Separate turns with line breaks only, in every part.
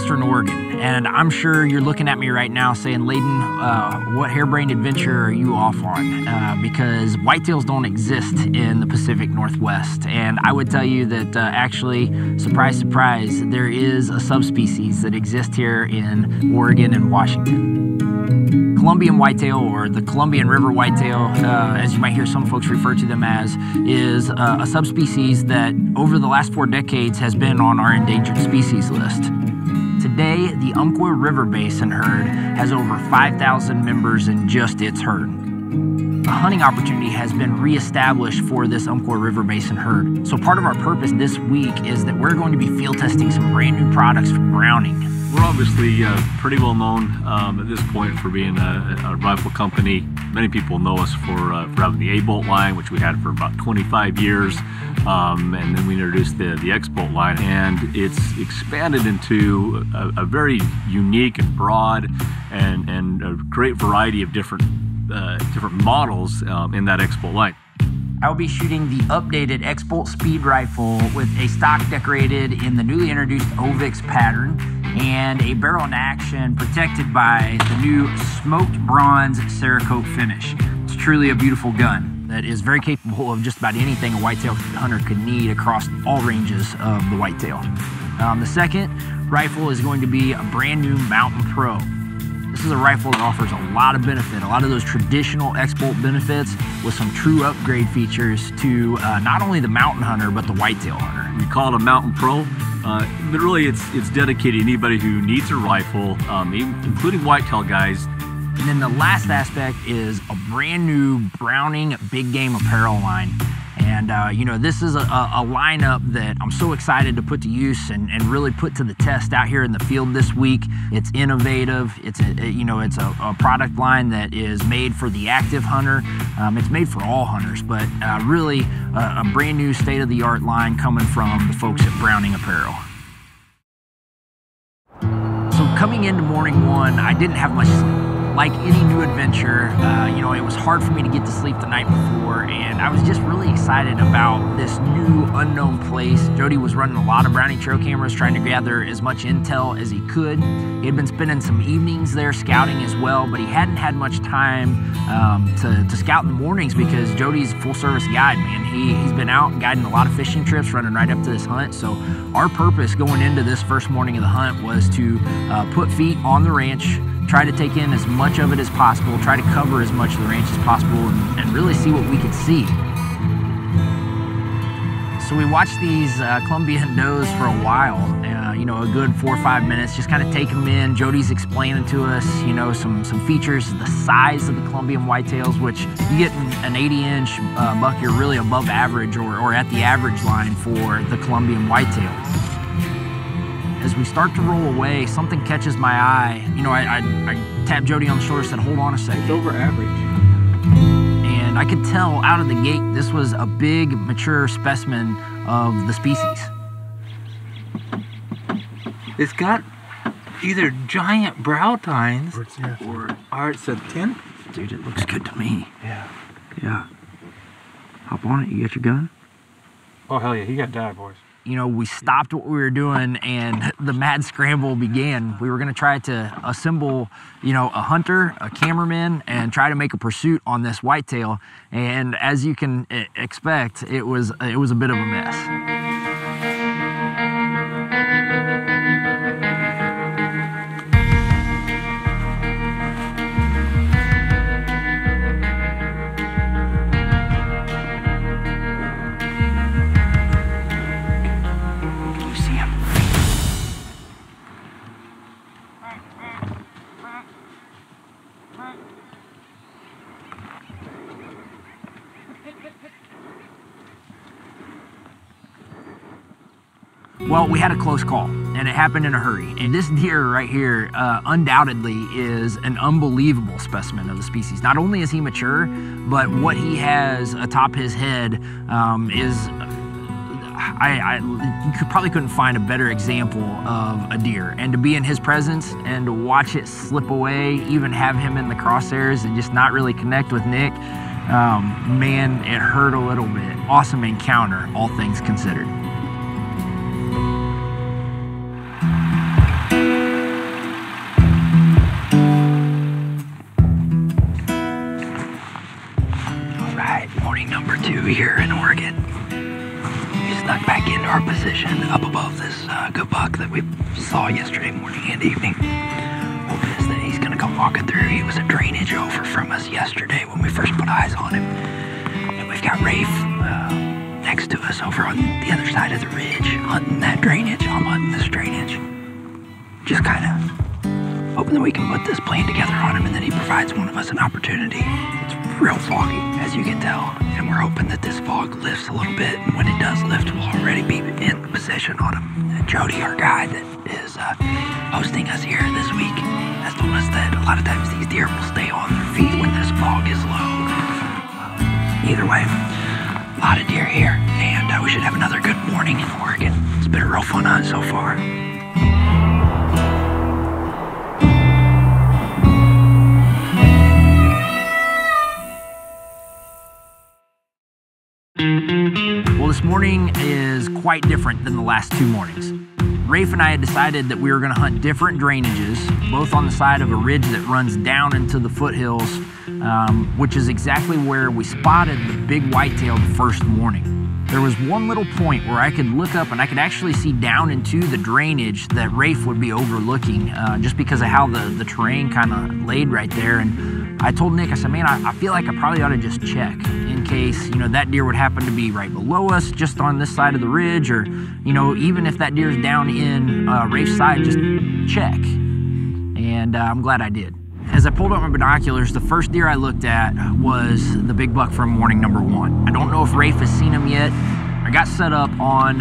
Western Oregon, and I'm sure you're looking at me right now saying, Layden, what harebrained adventure are you off on? Because whitetails don't exist in the Pacific Northwest, and I would tell you that actually, surprise, surprise, there is a subspecies that exists here in Oregon and Washington. Columbian whitetail, or the Columbian River whitetail, as you might hear some folks refer to them as, is a subspecies that over the last 4 decades has been on our endangered species list. Today, the Umpqua River Basin herd has over 5,000 members in just its herd. A hunting opportunity has been reestablished for this Umpqua River Basin herd. So part of our purpose this week is that we're going to be field testing some brand new products from Browning.
We're obviously pretty well known at this point for being a rifle company. Many people know us for having the A-bolt line, which we had for about 25 years. And then we introduced the X-bolt line, and it's expanded into a very unique and broad and a great variety of different models in that X-bolt line.
I will be shooting the updated X-bolt speed rifle with a stock decorated in the newly introduced OVIX pattern and a barrel in action protected by the new smoked bronze Cerakote finish. It's truly a beautiful gun that is very capable of just about anything a whitetail hunter could need across all ranges of the whitetail. The second rifle is going to be a brand new Mountain Pro. This is a rifle that offers a lot of benefit, a lot of those traditional X-bolt benefits with some true upgrade features to not only the mountain hunter, but the whitetail hunter.
We call it a Mountain Pro, but really it's dedicated to anybody who needs a rifle, including whitetail guys.
And then the last aspect is a brand new Browning big game apparel line. And you know, this is a lineup that I'm so excited to put to use and really put to the test out here in the field this week. It's innovative. It's a product line that is made for the active hunter. It's made for all hunters, but really a brand new state-of-the-art line coming from the folks at Browning Apparel. So coming into morning one, I didn't have much sleep. Like any new adventure, you know, it was hard for me to get to sleep the night before, and I was just really excited about this new unknown place. Jody was running a lot of Browning trail cameras, trying to gather as much intel as he could. He had been spending some evenings there scouting as well, but he hadn't had much time to scout in the mornings because Jody's a full-service guide, man. He's been out guiding a lot of fishing trips, running right up to this hunt. So our purpose going into this first morning of the hunt was to put feet on the ranch, try to take in as much of it as possible, try to cover as much of the ranch as possible, and really see what we could see. So we watched these Columbian does for a while, you know, a good 4 or 5 minutes, just kind of take them in. Jody's explaining to us, you know, some features, the size of the Columbian whitetails, which you get an 80-inch buck, you're really above average or at the average line for the Columbian whitetail. As we start to roll away, something catches my eye. You know, I tapped Jody on the shoulder and said, hold on a second.
It's over average.
And I could tell out of the gate, this was a big, mature specimen of the species.
It's got either giant brow tines or it's a tint.
Dude, it looks good to me.
Yeah.
Yeah. Hop on it, you got your gun?
Oh, hell yeah, he got dive, boys.
You know, we stopped what we were doing and the mad scramble began. We were gonna try to assemble, you know, a hunter, a cameraman, and try to make a pursuit on this whitetail. And as you can expect, it was a bit of a mess. Well, we had a close call, and it happened in a hurry. And this deer right here, undoubtedly, is an unbelievable specimen of the species. Not only is he mature, but what he has atop his head is, you probably couldn't find a better example of a deer. And to be in his presence and to watch it slip away, even have him in the crosshairs and just not really connect with Nick, man, it hurt a little bit. Awesome encounter, all things considered.
2 here in Oregon. We snuck back into our position up above this good buck that we saw yesterday morning and evening. Hope is that he's gonna come walking through. He was a drainage over from us yesterday when we first put eyes on him. And we've got Rafe next to us over on the other side of the ridge, hunting that drainage. I'm hunting this drainage. Just kind of hoping that we can put this plan together on him and then he provides one of us an opportunity. It's real foggy, as you can tell, and we're hoping that this fog lifts a little bit, and when it does lift, we'll already be in position on him. And Jody, our guide that is hosting us here this week, has told us that a lot of times these deer will stay on their feet when this fog is low. Either way, a lot of deer here, and we should have another good morning in Oregon. It's been a real fun hunt so far.
Well, this morning is quite different than the last 2 mornings. Rafe and I had decided that we were going to hunt different drainages, both on the side of a ridge that runs down into the foothills, which is exactly where we spotted the big whitetail the first morning. There was one little point where I could look up and I could actually see down into the drainage that Rafe would be overlooking, just because of how the terrain kind of laid right there. And I told Nick, I said, man, I feel like I probably ought to just check in case, that deer would happen to be right below us, just on this side of the ridge, or, even if that deer's down in Rafe's side, just check. And I'm glad I did. As I pulled up my binoculars, the first deer I looked at was the big buck from morning number 1. I don't know if Rafe has seen him yet. I got set up on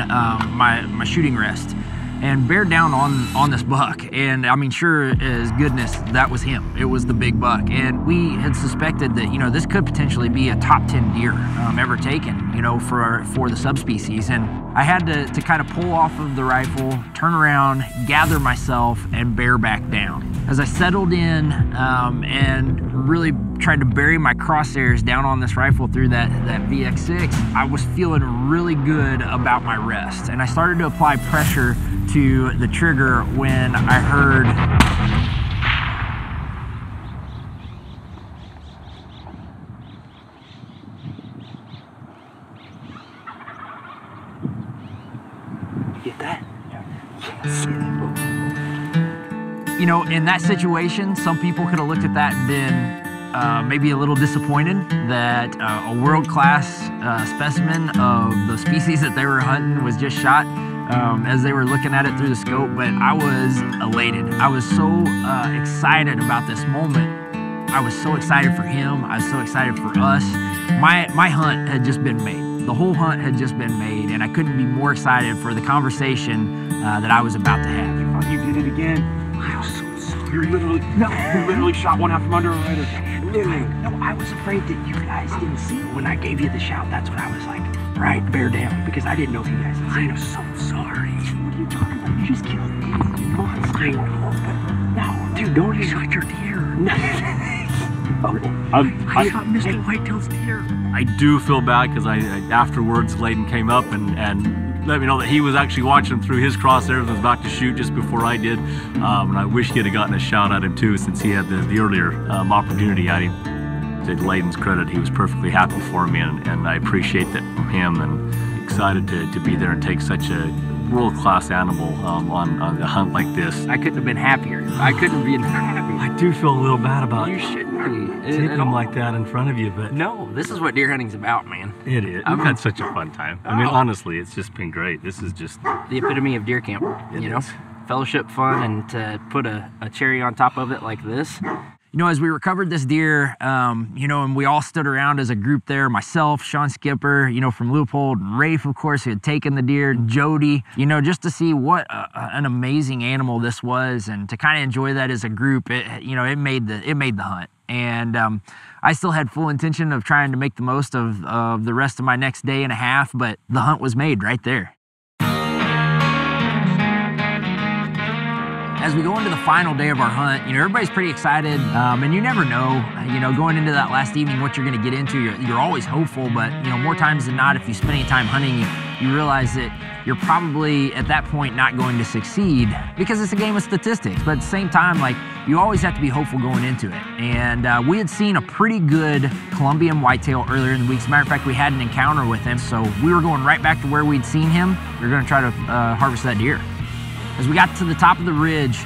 my shooting rest and bear down on this buck, and I mean, sure as goodness, that was him. It was the big buck, and we had suspected that this could potentially be a top 10 deer ever taken, for the subspecies. And I had to kind of pull off of the rifle, turn around, gather myself, and bear back down. As I settled in and really tried to bury my crosshairs down on this rifle through that VX6, I was feeling really good about my rest, and I started to apply pressure to the trigger when I heard
Get that?
Yes. In that situation, some people could have looked at that and been maybe a little disappointed that a world-class specimen of the species that they were hunting was just shot as they were looking at it through the scope, but I was elated. I was so excited about this moment. I was so excited for him. I was so excited for us. My hunt had just been made. The whole hunt had just been made, and I couldn't be more excited for the conversation that I was about to have.
Oh, you did it again. I was so sorry. You literally shot one out from under a rider. Literally.
No, I was afraid that you guys didn't see it when I gave you the shout. That's what I was like. Right, bear down, because I didn't know if you guys had seen it.
I'm so sorry. What are you talking about? You just killed me. I know, but no, dude, don't shot your deer. No. I shot Mr. Whitetail's deer.
I do feel bad because afterwards Layden came up and let me know that he was actually watching through his crosshairs and was about to shoot just before I did. And I wish he had gotten a shot at him too, since he had the earlier opportunity at him. To Layden's credit, he was perfectly happy for me, and I appreciate that from him, and excited to be there and take such a world-class animal on a hunt like this.
I couldn't have been happier. I couldn't have been happier.
I do feel a little bad about
You shouldn't be.
taking them like that in front of you, but
No, this is what deer hunting's about, man.
It is. We've had such a fun time. I mean, honestly, it's just been great. This is just
The epitome of deer camp, fellowship fun, and to put a cherry on top of it like this. As we recovered this deer, and we all stood around as a group there, myself, Sean Skipper, from Leupold, and Rafe, of course, who had taken the deer, Jody, just to see what an amazing animal this was, and to kind of enjoy that as a group, it made the hunt. And I still had full intention of trying to make the most of the rest of my next day and a half, but the hunt was made right there. As we go into the final day of our hunt, everybody's pretty excited, and you never know, going into that last evening what you're going to get into. You're always hopeful, but more times than not, if you spend any time hunting, you realize that you're probably at that point not going to succeed because it's a game of statistics. But at the same time, like, you always have to be hopeful going into it. And we had seen a pretty good Colombian whitetail earlier in the week. As a matter of fact, we had an encounter with him, so we were going right back to where we'd seen him. We were going to try to harvest that deer. As we got to the top of the ridge,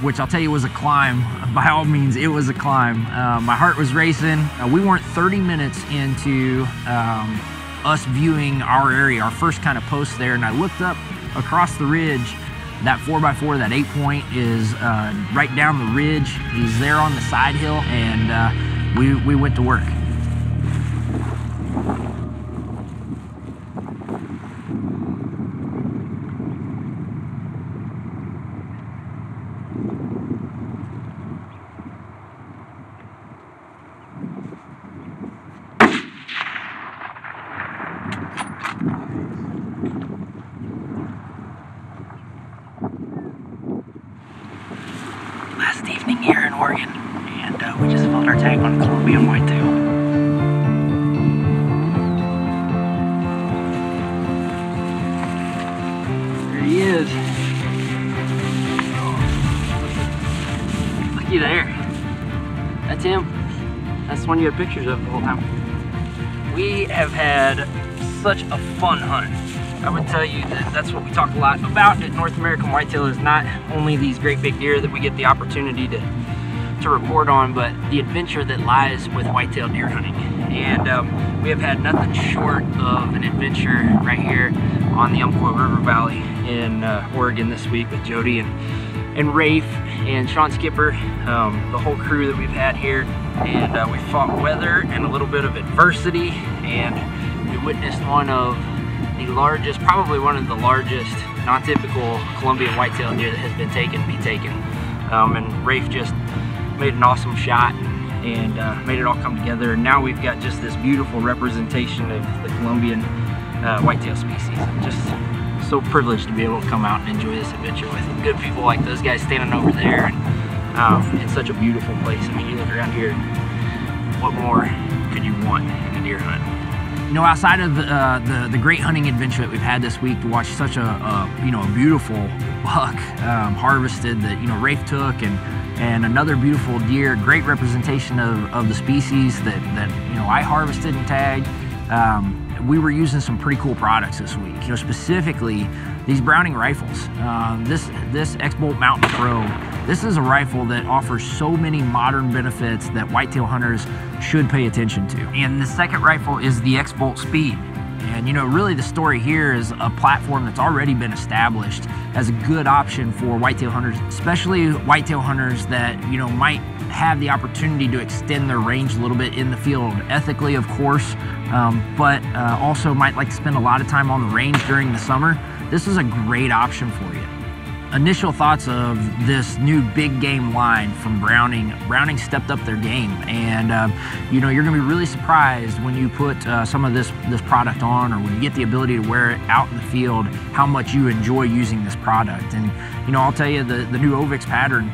which I'll tell you was a climb. By all means, it was a climb. My heart was racing. We weren't 30 minutes into us viewing our area, our first kind of post there, and I looked up across the ridge. That 4x4, that 8-point is right down the ridge. He's there on the side hill, and we went to work.
Last evening here in Oregon, and we just filled our tank on Colombian whitetail. There he is. Looky there. That's him. That's the one you had pictures of the whole time. We have had such a fun hunt. I would tell you that that's what we talk a lot about at North American Whitetail, is not only these great big deer that we get the opportunity to report on, but the adventure that lies with whitetail deer hunting. And we have had nothing short of an adventure right here on the Umpqua River Valley in Oregon this week with Jody and Rafe and Sean Skipper, the whole crew that we've had here. And we fought weather and a little bit of adversity, and we witnessed one of the largest, probably one of the largest non-typical Colombian whitetail deer that has been taken be taken. And Rafe just made an awesome shot and made it all come together. And now we've got just this beautiful representation of the Colombian whitetail species. I'm just so privileged to be able to come out and enjoy this adventure with good people like those guys standing over there, and it's such a beautiful place. I mean, you look around here, what more could you want in a deer hunt?
You know, outside of the great hunting adventure that we've had this week, to watch such a beautiful buck harvested that Rafe took, and another beautiful deer, great representation of the species that I harvested and tagged. We were using some pretty cool products this week. Specifically these Browning rifles. This X-Bolt Mountain Pro. This is a rifle that offers so many modern benefits that whitetail hunters should pay attention to. And the second rifle is the X-Bolt Speed. And really the story here is a platform that's already been established as a good option for whitetail hunters, especially whitetail hunters that might have the opportunity to extend their range a little bit in the field, ethically of course, but also might like to spend a lot of time on the range during the summer. This is a great option for you. Initial thoughts of this new big game line from Browning. Browning stepped up their game, and you're going to be really surprised when you put some of this product on, or when you get the ability to wear it out in the field, how much you enjoy using this product. And I'll tell you, the new OVIX pattern,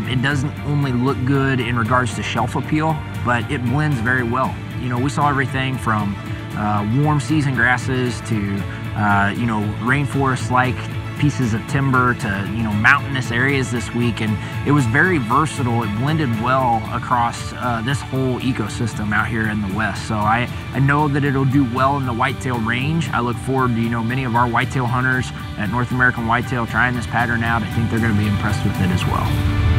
it doesn't only look good in regards to shelf appeal, but it blends very well. We saw everything from warm season grasses to rainforest-like pieces of timber to mountainous areas this week, and it was very versatile. It blended well across this whole ecosystem out here in the West. So I know that it'll do well in the whitetail range. I look forward to many of our whitetail hunters at North American Whitetail trying this pattern out. I think they're going to be impressed with it as well.